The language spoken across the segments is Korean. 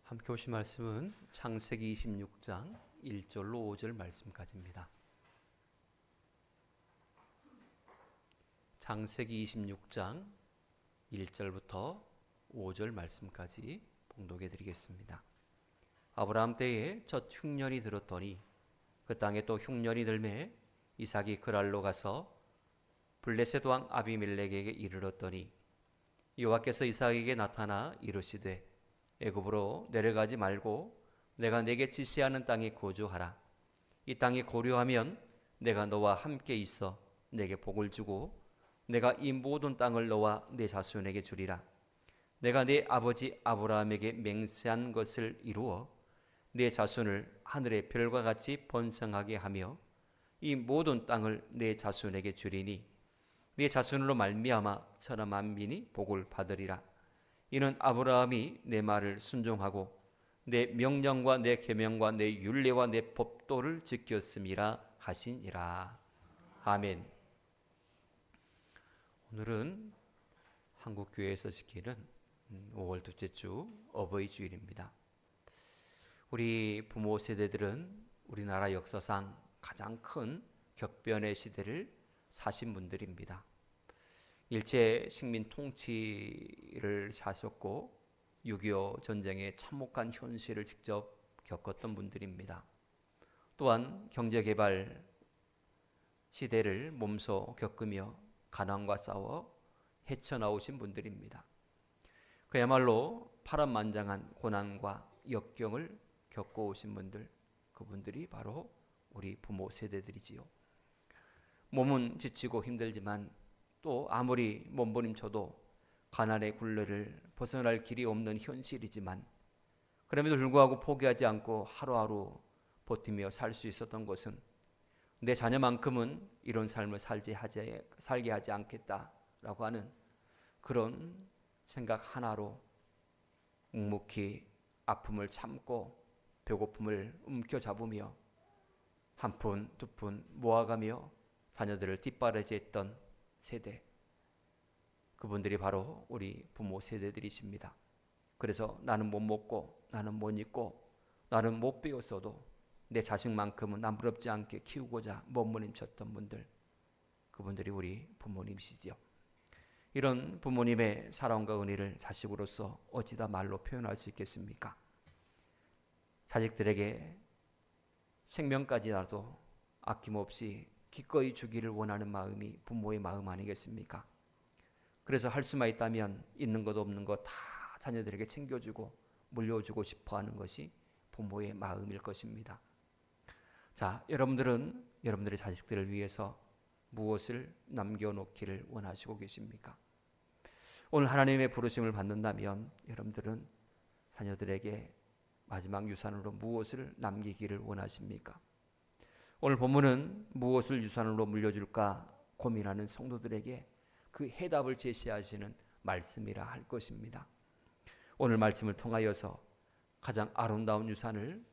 함께 오신 말씀은 창세기 26장 1절로 5절 말씀까지입니다. 창세기 26장 1절부터 5절 말씀까지 봉독해 드리겠습니다. 아브라함 때에 첫 흉년이 들었더니 그 땅에 또 흉년이 들매 이삭이 그랄로 가서 블레셋 왕 아비멜렉에게 이르렀더니 여호와께서 이삭에게 나타나 이르시되 애굽으로 내려가지 말고 내가 내게 지시하는 땅에 거주하라. 이 땅이 고려하면 내가 너와 함께 있어 내게 복을 주고 내가 이 모든 땅을 너와 내 자손에게 주리라. 내가 네 아버지 아브라함에게 맹세한 것을 이루어 내 자손을 하늘의 별과 같이 번성하게 하며 이 모든 땅을 내 자손에게 주리니 네 자손으로 말미암아 천하 만민이 복을 받으리라. 이는 아브라함이 내 말을 순종하고 내 명령과 내 계명과 내 율례와 내 법도를 지켰음이라 하시니라. 아멘. 오늘은 한국교회에서 지키는 5월 둘째 주 어버이 주일입니다. 우리 부모 세대들은 우리나라 역사상 가장 큰 격변의 시대를 사신 분들입니다. 일제 식민 통치를 하셨고 6.25 전쟁의 참혹한 현실을 직접 겪었던 분들입니다. 또한 경제개발 시대를 몸소 겪으며 가난과 싸워 헤쳐나오신 분들입니다. 그야말로 파란만장한 고난과 역경을 겪어오신 분들, 그분들이 바로 우리 부모 세대들이지요. 몸은 지치고 힘들지만 또 아무리 몸부림쳐도 가난의 굴레를 벗어날 길이 없는 현실이지만 그럼에도 불구하고 포기하지 않고 하루하루 버티며 살 수 있었던 것은 내 자녀만큼은 이런 삶을 살게 하지 않겠다라고 하는 그런 생각 하나로 묵묵히 아픔을 참고 배고픔을 움켜잡으며 한 푼 두 푼 모아가며 자녀들을 뒷바라지했던 세대, 그분들이 바로 우리 부모 세대들이십니다. 그래서 나는 못 먹고 나는 못 입고 나는 못 배웠어도 내 자식만큼은 남부럽지 않게 키우고자 몸부림쳤던 분들, 그분들이 우리 부모님이시죠. 이런 부모님의 사랑과 은혜를 자식으로서 어찌다 말로 표현할 수 있겠습니까? 자식들에게 생명까지라도 아낌없이 기꺼이 주기를 원하는 마음이 부모의 마음 아니겠습니까? 그래서 할 수만 있다면 있는 것 없는 것 다 자녀들에게 챙겨주고 물려주고 싶어하는 것이 부모의 마음일 것입니다. 자, 여러분들은 여러분들의 자식들을 위해서 무엇을 남겨놓기를 원하시고 계십니까? 오늘 하나님의 부르심을 받는다면 여러분들은 자녀들에게 마지막 유산으로 무엇을 남기기를 원하십니까? 오늘 본문은 무엇을 유산으로 물려줄까 고민하는 성도들에게 그 해답을 제시하시는 말씀이라 할 것입니다. 오늘 말씀을 통하여서 가장 아름다운 유산을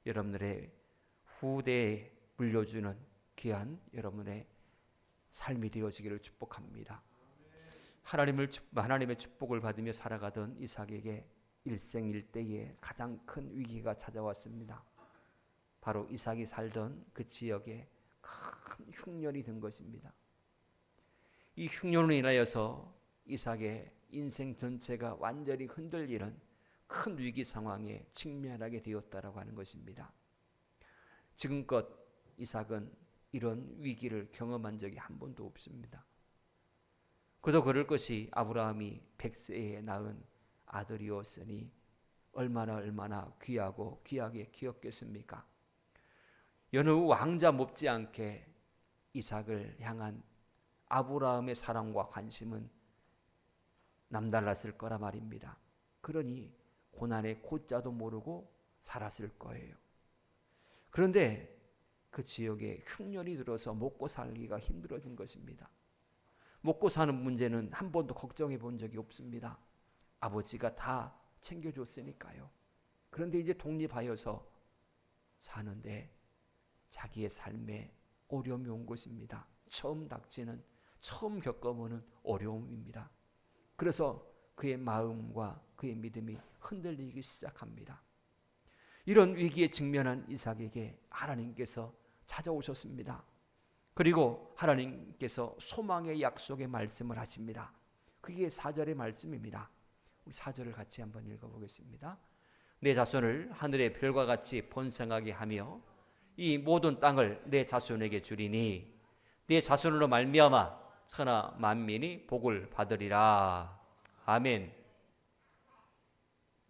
여러분들의 후대에 물려주는 귀한 여러분의 삶이 되어지기를 축복합니다. 하나님의 축복을 받으며 살아가던 이삭에게 일생일대에 가장 큰 위기가 찾아왔습니다. 바로 이삭이 살던 그 지역에 큰 흉년이 든 것입니다. 이 흉년으로 인하여서 이삭의 인생 전체가 완전히 흔들리는 큰 위기 상황에 직면하게 되었다라고 하는 것입니다. 지금껏 이삭은 이런 위기를 경험한 적이 한 번도 없습니다. 그도 그럴 것이 아브라함이 100세에 낳은 아들이었으니 얼마나 귀하고 귀하게 키웠겠습니까? 여느 왕자 못지않게 이삭을 향한 아브라함의 사랑과 관심은 남달랐을 거라 말입니다. 그러니 고난의 고자도 모르고 살았을 거예요. 그런데 그 지역에 흉년이 들어서 먹고 살기가 힘들어진 것입니다. 먹고 사는 문제는 한 번도 걱정해 본 적이 없습니다. 아버지가 다 챙겨줬으니까요. 그런데 이제 독립하여서 사는데 자기의 삶에 어려움이 온 것입니다. 처음 겪어보는 어려움입니다. 그래서 그의 마음과 그의 믿음이 흔들리기 시작합니다. 이런 위기에 직면한 이삭에게 하나님께서 찾아오셨습니다. 그리고 하나님께서 소망의 약속의 말씀을 하십니다. 그게 4절의 말씀입니다. 우리 4절을 같이 한번 읽어보겠습니다. 내 자손을 하늘의 별과 같이 번성하게 하며 이 모든 땅을 내 자손에게 주리니 내 자손으로 말미암아 천하 만민이 복을 받으리라. 아멘.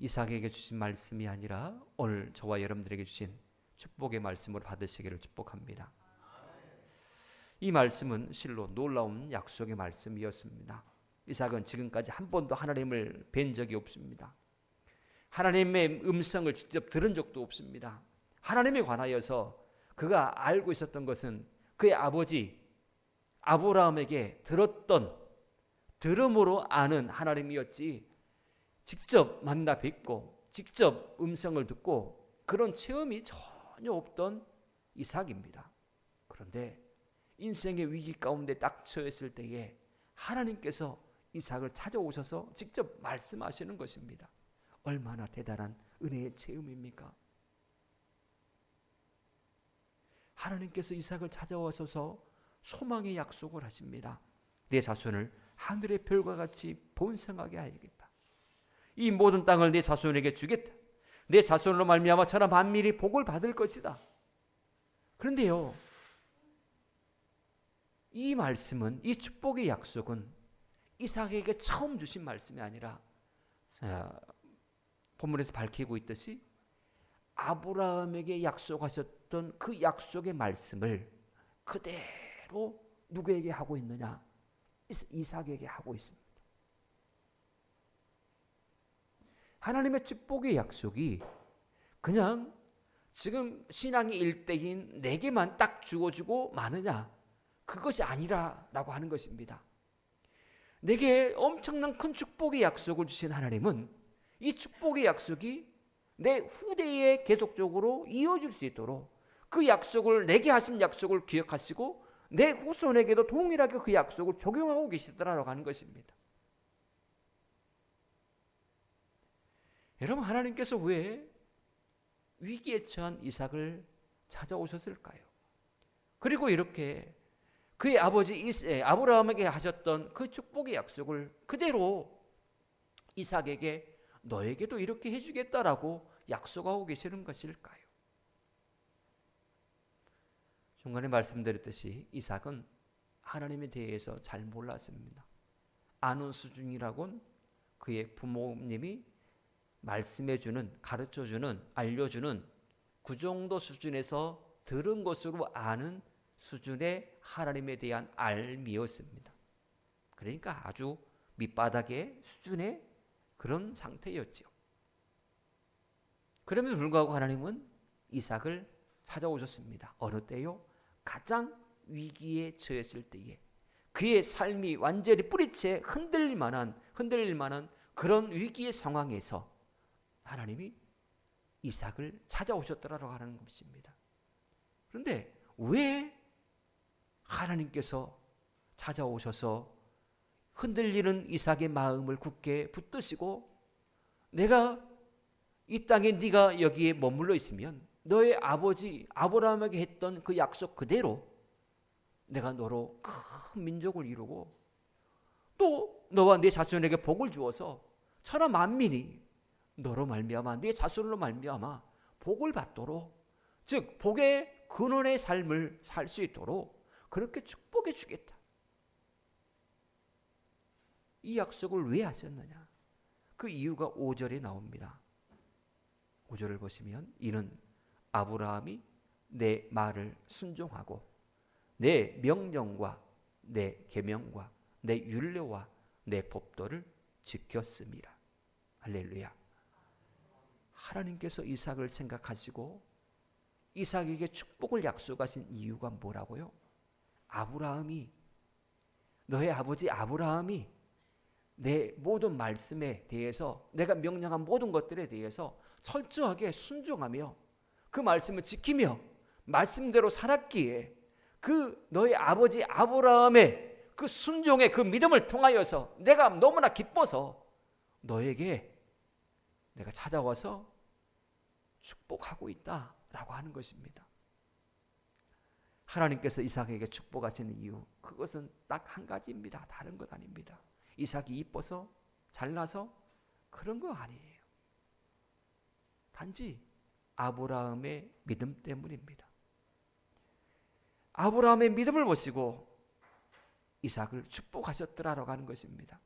이삭에게 주신 말씀이 아니라 오늘 저와 여러분들에게 주신 축복의 말씀으로 받으시기를 축복합니다. 이 말씀은 실로 놀라운 약속의 말씀이었습니다. 이삭은 지금까지 한 번도 하나님을 뵌 적이 없습니다. 하나님의 음성을 직접 들은 적도 없습니다. 하나님에 관하여서 그가 알고 있었던 것은 그의 아버지 아브라함에게 들음으로 아는 하나님이었지, 직접 만나 뵙고 직접 음성을 듣고 그런 체험이 전혀 없던 이삭입니다. 그런데 인생의 위기 가운데 딱 처했을 때에 하나님께서 이삭을 찾아오셔서 직접 말씀하시는 것입니다. 얼마나 대단한 은혜의 체험입니까? 하나님께서 이삭을 찾아오셔서 소망의 약속을 하십니다. 내 자손을 하늘의 별과 같이 번성하게 하겠다. 이 모든 땅을 내 자손에게 주겠다. 내 자손으로 말미암아 천하 만민이 복을 받을 것이다. 그런데요, 이 말씀은, 이 축복의 약속은 이삭에게 처음 주신 말씀이 아니라 본문에서 밝히고 있듯이 아브라함에게 약속하셨던 그 약속의 말씀을 그대로 누구에게 하고 있느냐? 이삭에게 하고 있습니다. 하나님의 축복의 약속이 그냥 지금 신앙이 1대인 내게만 딱 주어지고 마느냐? 그것이 아니라라고 하는 것입니다. 내게 엄청난 큰 축복의 약속을 주신 하나님은 이 축복의 약속이 내 후대에 계속적으로 이어질 수 있도록 그 약속을, 내게 하신 약속을 기억하시고 내 후손에게도 동일하게 그 약속을 적용하고 계시더라라고 하는 것입니다. 여러분, 하나님께서 왜 위기에 처한 이삭을 찾아오셨을까요? 그리고 이렇게 그의 아버지 아브라함에게 하셨던 그 축복의 약속을 그대로 이삭에게 너에게도 이렇게 해주겠다라고 약속하고 계시는 것일까요? 중간에 말씀드렸듯이 이삭은 하나님에 대해서 잘 몰랐습니다. 아는 수준이라곤 그의 부모님이 말씀해주는, 가르쳐주는, 알려주는 그 정도 수준에서 들은 것으로 아는 수준의 하나님에 대한 알미였습니다. 그러니까 아주 밑바닥의 수준의 그런 상태였죠. 그럼에도 불구하고 하나님은 이삭을 찾아오셨습니다. 어느 때요? 가장 위기에 처했을 때에, 그의 삶이 완전히 뿌리채 흔들릴 만한 그런 위기의 상황에서 하나님이 이삭을 찾아오셨더라고 하는 것입니다. 그런데 왜 하나님께서 찾아오셔서 흔들리는 이삭의 마음을 굳게 붙드시고, 내가 이 땅에 네가 여기에 머물러 있으면 너의 아버지 아브라함에게 했던 그 약속 그대로 내가 너로 큰 민족을 이루고 또 너와 네 자손에게 복을 주어서 천하 만민이 너로 말미암아, 네 자손으로 말미암아 복을 받도록, 즉 복의 근원의 삶을 살 수 있도록 그렇게 축복해 주겠다. 이 약속을 왜 하셨느냐? 그 이유가 5절에 나옵니다. 5절을 보시면 이는 아브라함이 내 말을 순종하고 내 명령과 내 계명과 내 율례와 내 법도를 지켰음이라. 할렐루야. 하나님께서 이삭을 생각하시고 이삭에게 축복을 약속하신 이유가 뭐라고요? 아브라함이, 너의 아버지 아브라함이 내 모든 말씀에 대해서, 내가 명령한 모든 것들에 대해서 철저하게 순종하며 그 말씀을 지키며 말씀대로 살았기에 그 너의 아버지 아브라함의 그 순종의 그 믿음을 통하여서 내가 너무나 기뻐서 너에게 내가 찾아와서 축복하고 있다라고 하는 것입니다. 하나님께서 이삭에게 축복하시는 이유, 그것은 딱 한 가지입니다. 다른 것 아닙니다. 이삭이 이뻐서 잘나서 그런 거 아니에요. 단지 아브라함의 믿음 때문입니다. 아브라함의 믿음을 보시고 이삭을 축복하셨더라라고 하는 것입니다.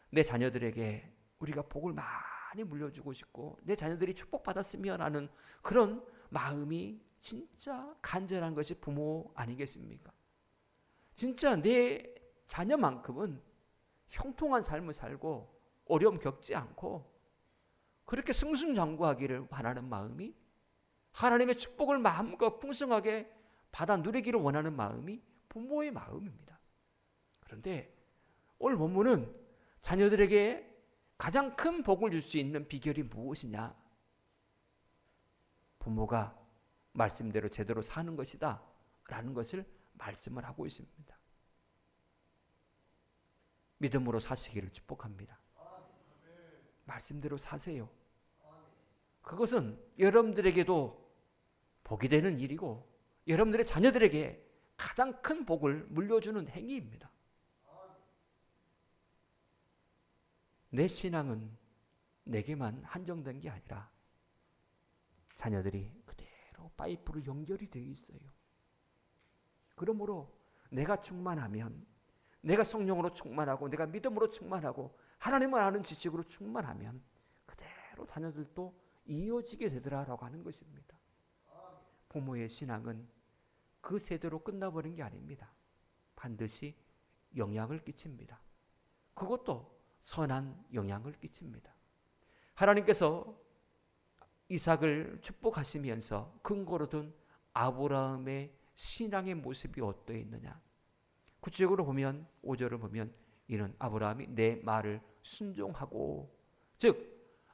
내 자녀들에게 우리가 복을 많이 물려주고 싶고 내 자녀들이 축복받았으면 하는 그런 마음이 진짜 간절한 것이 부모 아니겠습니까? 진짜 내 자녀만큼은 형통한 삶을 살고 어려움 겪지 않고 그렇게 승승장구하기를 바라는 마음이, 하나님의 축복을 마음껏 풍성하게 받아 누리기를 원하는 마음이 부모의 마음입니다. 그런데 오늘 본문은 자녀들에게 가장 큰 복을 줄 수 있는 비결이 무엇이냐? 부모가 말씀대로 제대로 사는 것이다 라는 것을 말씀을 하고 있습니다. 믿음으로 사시기를 축복합니다. 말씀대로 사세요. 그것은 여러분들에게도 복이 되는 일이고 여러분들의 자녀들에게 가장 큰 복을 물려주는 행위입니다. 내 신앙은 내게만 한정된 게 아니라 자녀들이 그대로 파이프로 연결이 되어 있어요. 그러므로 내가 충만하면, 내가 성령으로 충만하고 내가 믿음으로 충만하고 하나님을 아는 지식으로 충만하면 그대로 자녀들도 이어지게 되더라라고 하는 것입니다. 부모의 신앙은 그 세대로 끝나버린 게 아닙니다. 반드시 영향을 끼칩니다. 그것도 선한 영향을 끼칩니다. 하나님께서 이삭을 축복하시면서 근거로 둔 아브라함의 신앙의 모습이 어떠해 있느냐? 구체적으로 보면 5절을 보면 이는 아브라함이 내 말을 순종하고, 즉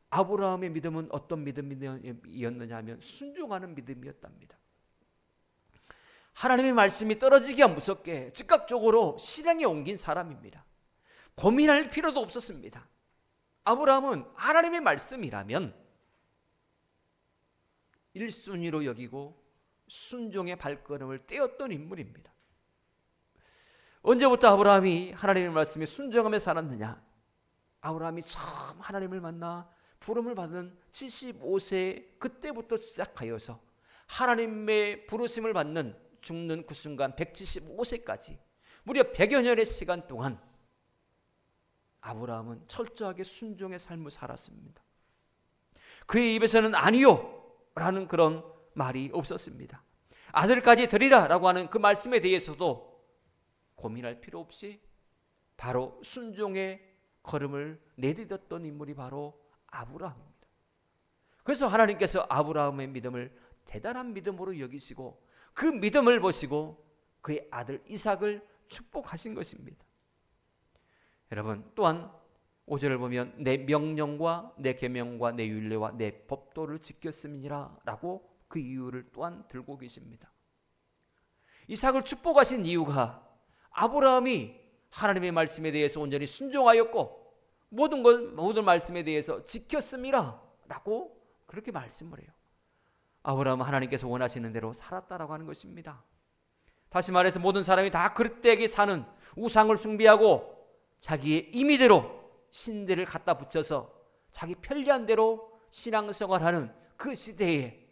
아브라함의 믿음은 어떤 믿음이었느냐 하면 순종하는 믿음이었답니다. 하나님의 말씀이 떨어지기가 무섭게 즉각적으로 실행에 옮긴 사람입니다. 고민할 필요도 없었습니다. 아브라함은 하나님의 말씀이라면 1순위로 여기고 순종의 발걸음을 떼었던 인물입니다. 언제부터 아브라함이 하나님의 말씀에 순종하며 살았느냐? 아브라함이 처음 하나님을 만나 부름을 받은 75세 그때부터 시작하여서 하나님의 부르심을 받는 죽는 그 순간 175세까지 무려 100여 년의 시간 동안 아브라함은 철저하게 순종의 삶을 살았습니다. 그의 입에서는 아니요 라는 그런 말이 없었습니다. 아들까지 드리라 라고 하는 그 말씀에 대해서도 고민할 필요 없이 바로 순종의 걸음을 내딛었던 인물이 바로 아브라함입니다. 그래서 하나님께서 아브라함의 믿음을 대단한 믿음으로 여기시고 그 믿음을 보시고 그의 아들 이삭을 축복하신 것입니다. 여러분, 또한 5절을 보면 내 명령과 내 계명과 내 율례와 내 법도를 지켰음이니라 라고 그 이유를 또한 들고 계십니다. 이삭을 축복하신 이유가 아브라함이 하나님의 말씀에 대해서 온전히 순종하였고 모든 말씀에 대해서 지켰음이라 라고 그렇게 말씀을 해요. 아브라함은 하나님께서 원하시는 대로 살았다라고 하는 것입니다. 다시 말해서 모든 사람이 다 그릇되게 사는 우상을 숭배하고 자기의 임의대로 신들을 갖다 붙여서 자기 편리한 대로 신앙생활하는 그 시대에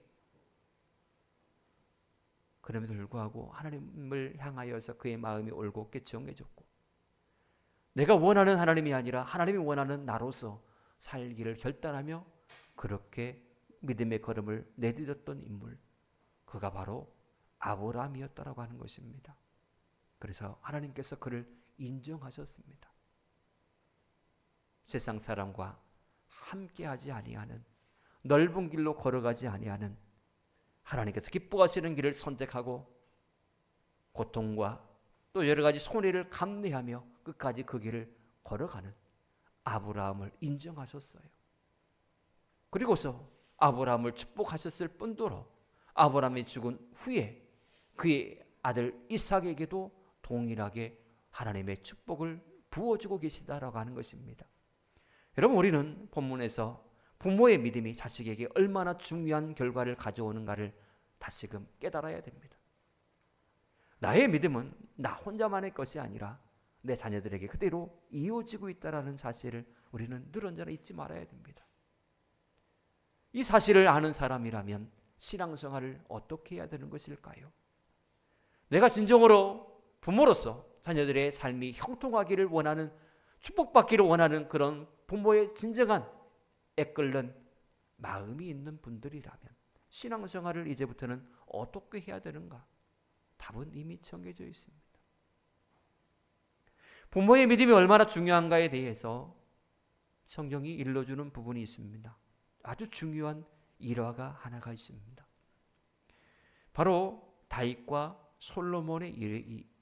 그럼에도 불구하고 하나님을 향하여서 그의 마음이 올곧게 정해졌고 내가 원하는 하나님이 아니라 하나님이 원하는 나로서 살기를 결단하며 그렇게 믿음의 걸음을 내딛었던 인물, 그가 바로 아브라함이었다라고 하는 것입니다. 그래서 하나님께서 그를 인정하셨습니다. 세상 사람과 함께하지 아니하는, 넓은 길로 걸어가지 아니하는, 하나님께서 기뻐하시는 길을 선택하고 고통과 또 여러 가지 손해를 감내하며 끝까지 그 길을 걸어가는 아브라함을 인정하셨어요. 그리고서 아브라함을 축복하셨을 뿐더러 아브라함이 죽은 후에 그의 아들 이삭에게도 동일하게 하나님의 축복을 부어주고 계시다라고 하는 것입니다. 여러분, 우리는 본문에서 부모의 믿음이 자식에게 얼마나 중요한 결과를 가져오는가를 다시금 깨달아야 됩니다. 나의 믿음은 나 혼자만의 것이 아니라 내 자녀들에게 그대로 이어지고 있다는 사실을 우리는 늘 언제나 잊지 말아야 됩니다. 이 사실을 아는 사람이라면 신앙생활을 어떻게 해야 되는 것일까요? 내가 진정으로 부모로서 자녀들의 삶이 형통하기를 원하는, 축복받기를 원하는 그런 부모의 진정한 애끓는 마음이 있는 분들이라면 신앙생활을 이제부터는 어떻게 해야 되는가? 답은 이미 정해져 있습니다. 부모의 믿음이 얼마나 중요한가에 대해서 성경이 일러주는 부분이 있습니다. 아주 중요한 일화가 하나가 있습니다. 바로 다윗과 솔로몬의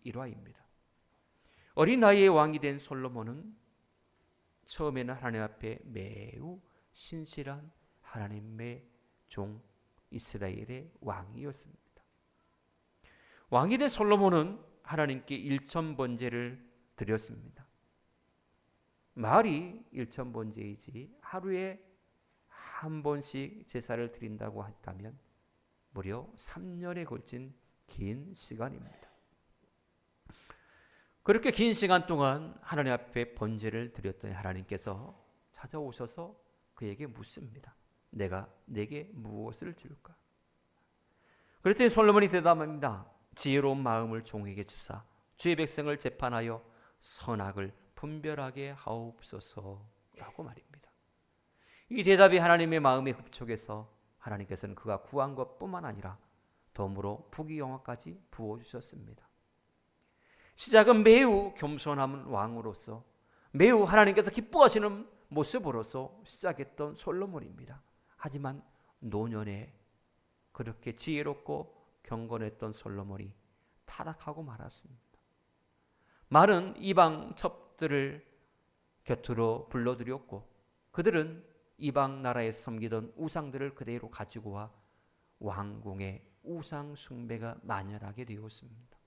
일화입니다. 어린 나이에 왕이 된 솔로몬은 처음에는 하나님 앞에 매우 신실한 하나님의 종 이스라엘의 왕이었습니다. 왕이 된 솔로몬은 하나님께 일천번제를 드렸습니다. 말이 일천번제이지 하루에 한 번씩 제사를 드린다고 했다면 무려 3년에 걸친 긴 시간입니다. 그렇게 긴 시간 동안 하나님 앞에 번제를 드렸더니 하나님께서 찾아오셔서 그에게 묻습니다. 내가 내게 무엇을 줄까? 그랬더니 솔로몬이 대답합니다. 지혜로운 마음을 종에게 주사 주의 백성을 재판하여 선악을 분별하게 하옵소서 라고 말입니다. 이 대답이 하나님의 마음에 흡족해서 하나님께서는 그가 구한 것뿐만 아니라 덤으로 부귀영화까지 부어주셨습니다. 시작은 매우 겸손한 왕으로서 매우 하나님께서 기뻐하시는 모습으로서 시작했던 솔로몬입니다. 하지만 노년에 그렇게 지혜롭고 경건했던 솔로몬이 타락하고 말았습니다. 많은 이방 첩들을 곁으로 불러들였고 그들은 이방 나라에서 섬기던 우상들을 그대로 가지고 와 왕궁에 우상 숭배가 만연하게 되었습니다.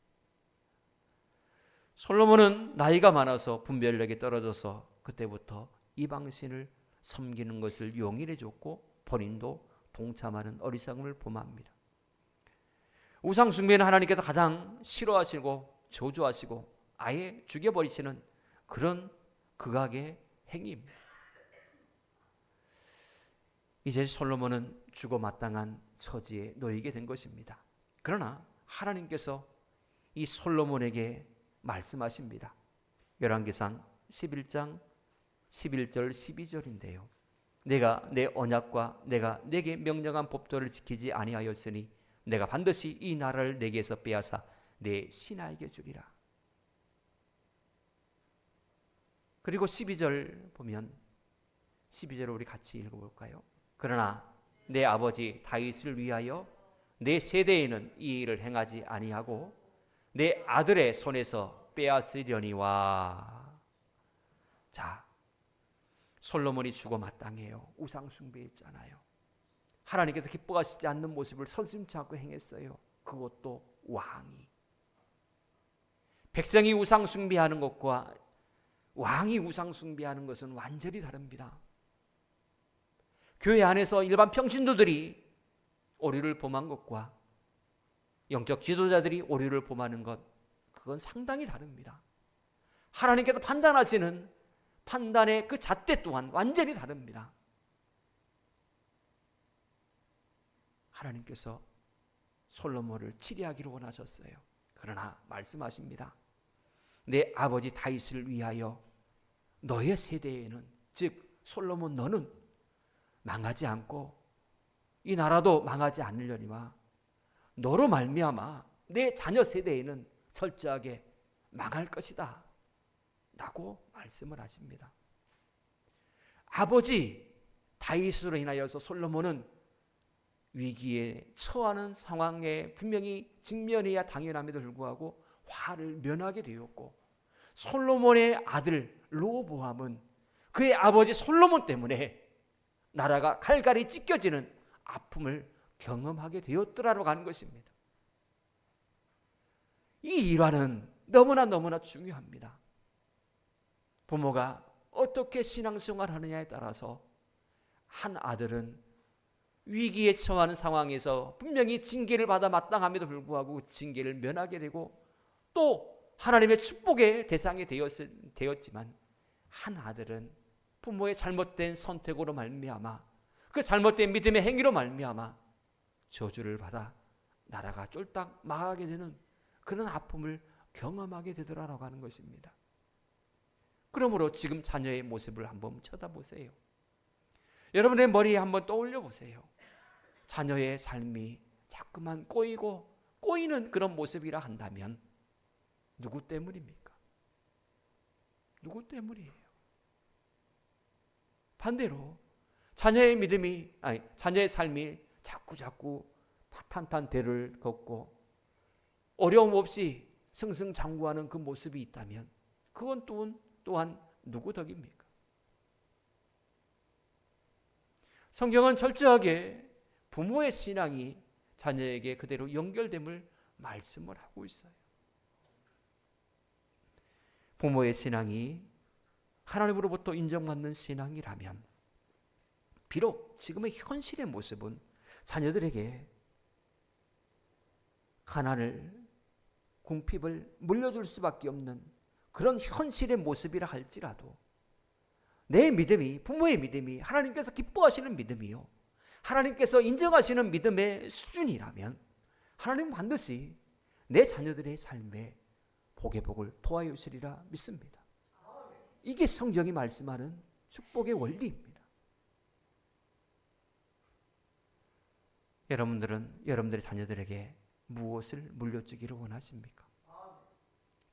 솔로몬은 나이가 많아서 분별력이 떨어져서 그때부터 이방신을 섬기는 것을 용인해 줬고 본인도 동참하는 어리석음을 범합니다. 우상 숭배는 하나님께서 가장 싫어하시고 저주하시고 아예 죽여버리시는 그런 극악의 행위입니다. 이제 솔로몬은 죽어 마땅한 처지에 놓이게 된 것입니다. 그러나 하나님께서 이 솔로몬에게 말씀하십니다. 열왕기상 11장 11절 12절인데요. 내가 내 언약과 내가 내게 명령한 법도를 지키지 아니하였으니 내가 반드시 이 나라를 내게서 빼앗아 내 신하에게 주리라. 그리고 12절 보면 12절을 우리 같이 읽어볼까요? 그러나 내 아버지 다윗을 위하여 내 세대에는 이 일을 행하지 아니하고 내 아들의 손에서 빼앗으려니와. 자, 솔로몬이 죽어 마땅해요. 우상 숭배했잖아요. 하나님께서 기뻐하시지 않는 모습을 선심치 않고 행했어요. 그것도 왕이. 백성이 우상 숭배하는 것과 왕이 우상 숭배하는 것은 완전히 다릅니다. 교회 안에서 일반 평신도들이 오류를 범한 것과 영적 지도자들이 오류를 범하는 것, 그건 상당히 다릅니다. 하나님께서 판단하시는 판단의 그 잣대 또한 완전히 다릅니다. 하나님께서 솔로몬을 치리하기를 원하셨어요. 그러나 말씀하십니다. 내 아버지 다윗을 위하여 너의 세대에는, 즉 솔로몬 너는 망하지 않고 이 나라도 망하지 않으려니와 너로 말미암아 내 자녀 세대에는 철저하게 망할 것이다 라고 말씀을 하십니다. 아버지 다윗으로 인하여서 솔로몬은 위기에 처하는 상황에 분명히 직면해야 당연함에도 불구하고 화를 면하게 되었고, 솔로몬의 아들 르호보암은 그의 아버지 솔로몬 때문에 나라가 갈갈이 찢겨지는 아픔을 경험하게 되었더라라고 하는 것입니다. 이 일화는 너무나 중요합니다. 부모가 어떻게 신앙생활 하느냐에 따라서 한 아들은 위기에 처하는 상황에서 분명히 징계를 받아 마땅함에도 불구하고 징계를 면하게 되고 또 하나님의 축복의 대상이 되었지만 한 아들은 부모의 잘못된 선택으로 말미암아 그 잘못된 믿음의 행위로 말미암아 저주를 받아 나라가 쫄딱 망하게 되는 그런 아픔을 경험하게 되더라라고 하는 것입니다. 그러므로 지금 자녀의 모습을 한번 쳐다보세요. 여러분의 머리에 한번 떠올려 보세요. 자녀의 삶이 자꾸만 꼬이는 그런 모습이라 한다면 누구 때문입니까? 누구 때문이에요? 반대로 자녀의 삶이 자꾸 탄탄대를 걷고 어려움 없이 승승장구하는 그 모습이 있다면 그건 또한 누구 덕입니까? 성경은 철저하게 부모의 신앙이 자녀에게 그대로 연결됨을 말씀을 하고 있어요. 부모의 신앙이 하나님으로부터 인정받는 신앙이라면 비록 지금의 현실의 모습은 자녀들에게 가난을 궁핍을 물려줄 수밖에 없는 그런 현실의 모습이라 할지라도 내 믿음이 부모의 믿음이 하나님께서 기뻐하시는 믿음이요 하나님께서 인정하시는 믿음의 수준이라면 하나님은 반드시 내 자녀들의 삶에 복의 복을 토하여 주시리라 믿습니다. 이게 성경이 말씀하는 축복의 원리입니다. 여러분들은 여러분들의 자녀들에게 무엇을 물려주기를 원하십니까?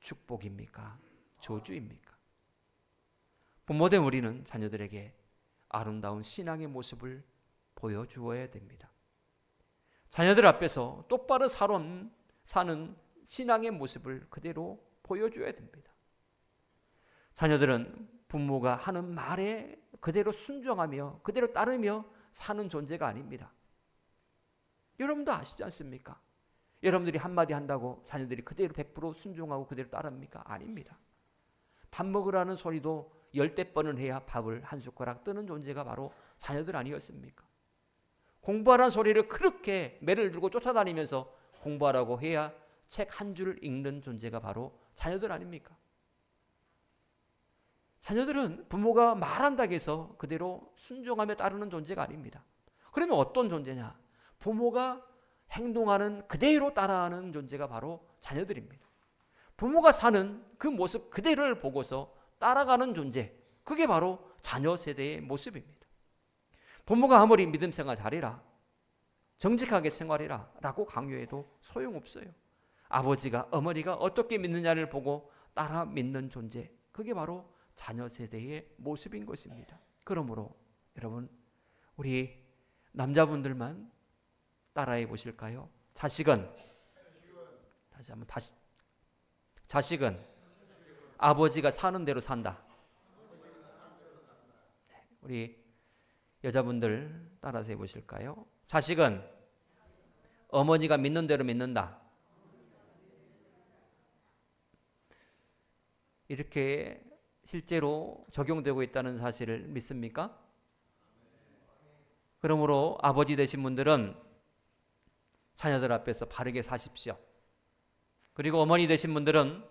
축복입니까? 저주입니까? 부모된 우리는 자녀들에게 아름다운 신앙의 모습을 보여주어야 됩니다. 자녀들 앞에서 똑바로 사는 신앙의 모습을 그대로 보여줘야 됩니다. 자녀들은 부모가 하는 말에 그대로 순종하며 그대로 따르며 사는 존재가 아닙니다. 여러분도 아시지 않습니까? 여러분들이 한마디 한다고 자녀들이 그대로 100% 순종하고 그대로 따릅니까? 아닙니다. 밥 먹으라는 소리도 10대 번은 해야 밥을 한 숟가락 뜨는 존재가 바로 자녀들 아니었습니까? 공부하라는 소리를 그렇게 매를 들고 쫓아다니면서 공부하라고 해야 책 한 줄 읽는 존재가 바로 자녀들 아닙니까? 자녀들은 부모가 말한다고 해서 그대로 순종하며 따르는 존재가 아닙니다. 그러면 어떤 존재냐? 부모가 행동하는 그대로 따라하는 존재가 바로 자녀들입니다. 부모가 사는 그 모습 그대로를 보고서 따라가는 존재, 그게 바로 자녀 세대의 모습입니다. 부모가 아무리 믿음 생활 잘해라, 정직하게 생활해라 라고 강요해도 소용없어요. 아버지가 어머니가 어떻게 믿느냐를 보고 따라 믿는 존재, 그게 바로 자녀 세대의 모습인 것입니다. 그러므로 여러분, 우리 남자분들만 따라해 보실까요? 자식은 아버지가 사는 대로 산다. 우리 여자분들 따라서 해보실까요? 자식은 어머니가 믿는 대로 믿는다. 이렇게 실제로 적용되고 있다는 사실을 믿습니까? 그러므로 아버지 되신 분들은 자녀들 앞에서 바르게 사십시오. 그리고 어머니 되신 분들은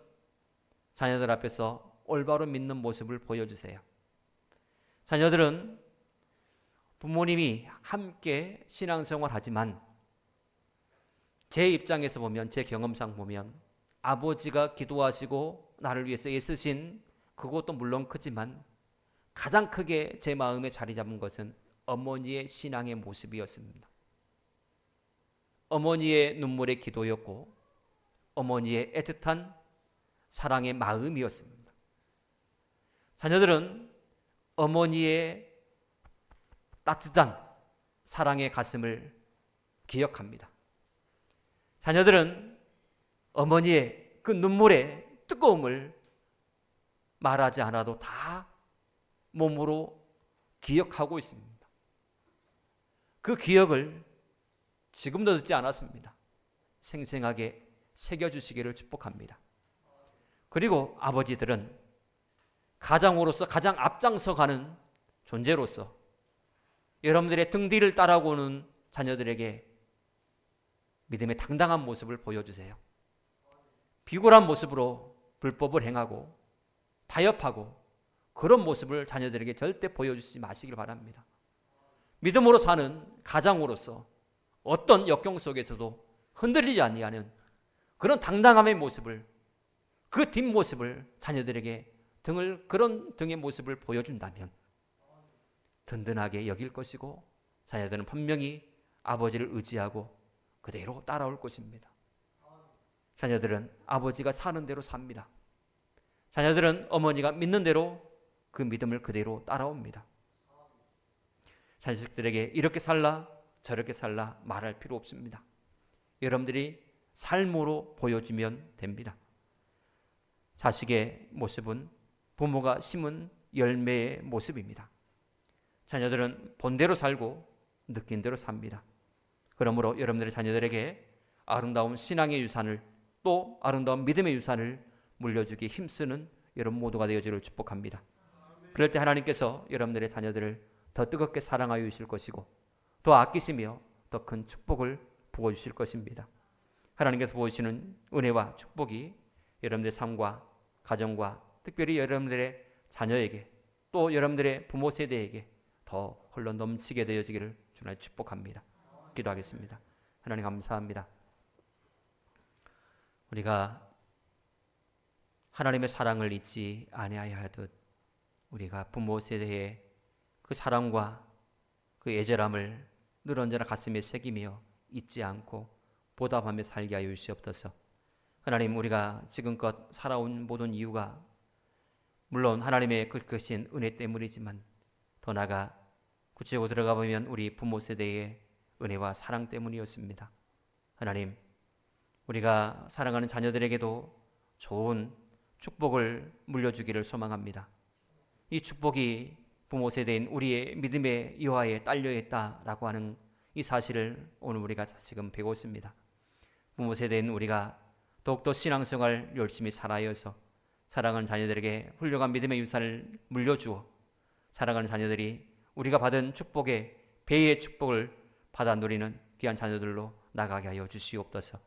자녀들 앞에서 올바로 믿는 모습을 보여주세요. 자녀들은 부모님이 함께 신앙생활 하지만 제 입장에서 보면, 제 경험상 보면 아버지가 기도하시고 나를 위해서 애쓰신 그것도 물론 크지만 가장 크게 제 마음에 자리 잡은 것은 어머니의 신앙의 모습이었습니다. 어머니의 눈물의 기도였고 어머니의 애틋한 사랑의 마음이었습니다. 자녀들은 어머니의 따뜻한 사랑의 가슴을 기억합니다. 자녀들은 어머니의 그 눈물의 뜨거움을 말하지 않아도 다 몸으로 기억하고 있습니다. 그 기억을 지금도 듣지 않았습니다. 생생하게 새겨주시기를 축복합니다. 그리고 아버지들은 가장으로서 가장 앞장서 가는 존재로서 여러분들의 등 뒤를 따라오는 자녀들에게 믿음의 당당한 모습을 보여주세요. 비굴한 모습으로 불법을 행하고 타협하고 그런 모습을 자녀들에게 절대 보여주지 마시길 바랍니다. 믿음으로 사는 가장으로서 어떤 역경 속에서도 흔들리지 아니하는 그런 당당함의 모습을, 그 뒷모습을 자녀들에게 그런 등의 모습을 보여준다면 든든하게 여길 것이고 자녀들은 분명히 아버지를 의지하고 그대로 따라올 것입니다. 자녀들은 아버지가 사는 대로 삽니다. 자녀들은 어머니가 믿는 대로 그 믿음을 그대로 따라옵니다. 자식들에게 이렇게 살라 저렇게 살라 말할 필요 없습니다. 여러분들이 삶으로 보여주면 됩니다. 자식의 모습은 부모가 심은 열매의 모습입니다. 자녀들은 본대로 살고 느낀 대로 삽니다. 그러므로 여러분들의 자녀들에게 아름다운 신앙의 유산을 또 아름다운 믿음의 유산을 물려주기 힘쓰는 여러분 모두가 되어지기를 축복합니다. 그럴 때 하나님께서 여러분들의 자녀들을 더 뜨겁게 사랑하여 주실 것이고 더 아끼시며 더 큰 축복을 부어주실 것입니다. 하나님께서 보여주시는 은혜와 축복이 여러분들의 삶과 가정과 특별히 여러분들의 자녀에게 또 여러분들의 부모 세대에게 더 흘러 넘치게 되어지기를 주님 축복합니다. 기도하겠습니다. 하나님 감사합니다. 우리가 하나님의 사랑을 잊지 아니하여 하듯 우리가 부모 세대의 그 사랑과 그 애절함을 늘 언제나 가슴에 새기며 잊지 않고 보답하며 살게 하여 주시옵소서. 하나님, 우리가 지금껏 살아온 모든 이유가 물론 하나님의 그 크신 은혜 때문이지만 더 나아가 구체적으로 들어가 보면 우리 부모 세대의 은혜와 사랑 때문이었습니다. 하나님, 우리가 사랑하는 자녀들에게도 좋은 축복을 물려주기를 소망합니다. 이 축복이 부모 세대인 우리의 믿음의 이화에 딸려있다라고 하는 이 사실을 오늘 우리가 지금 배우고 있습니다. 부모 세대인 우리가 더욱더 신앙생활 열심히 살아여서 사랑하는 자녀들에게 훌륭한 믿음의 유산을 물려주어 사랑하는 자녀들이 우리가 받은 축복의 배의 축복을 받아 누리는 귀한 자녀들로 나가게 하여 주시옵소서.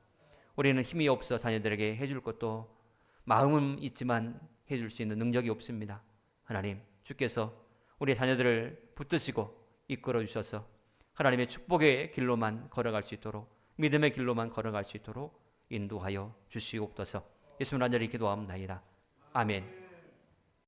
우리는 힘이 없어 자녀들에게 해줄 것도 마음은 있지만 해줄 수 있는 능력이 없습니다. 하나님, 주께서 우리 자녀들을 붙드시고 이끌어 주셔서 하나님의 축복의 길로만 걸어갈 수 있도록 믿음의 길로만 걸어갈 수 있도록 인도하여 주시옵소서. 예수님 간절히 기도하옵나이다. 아멘.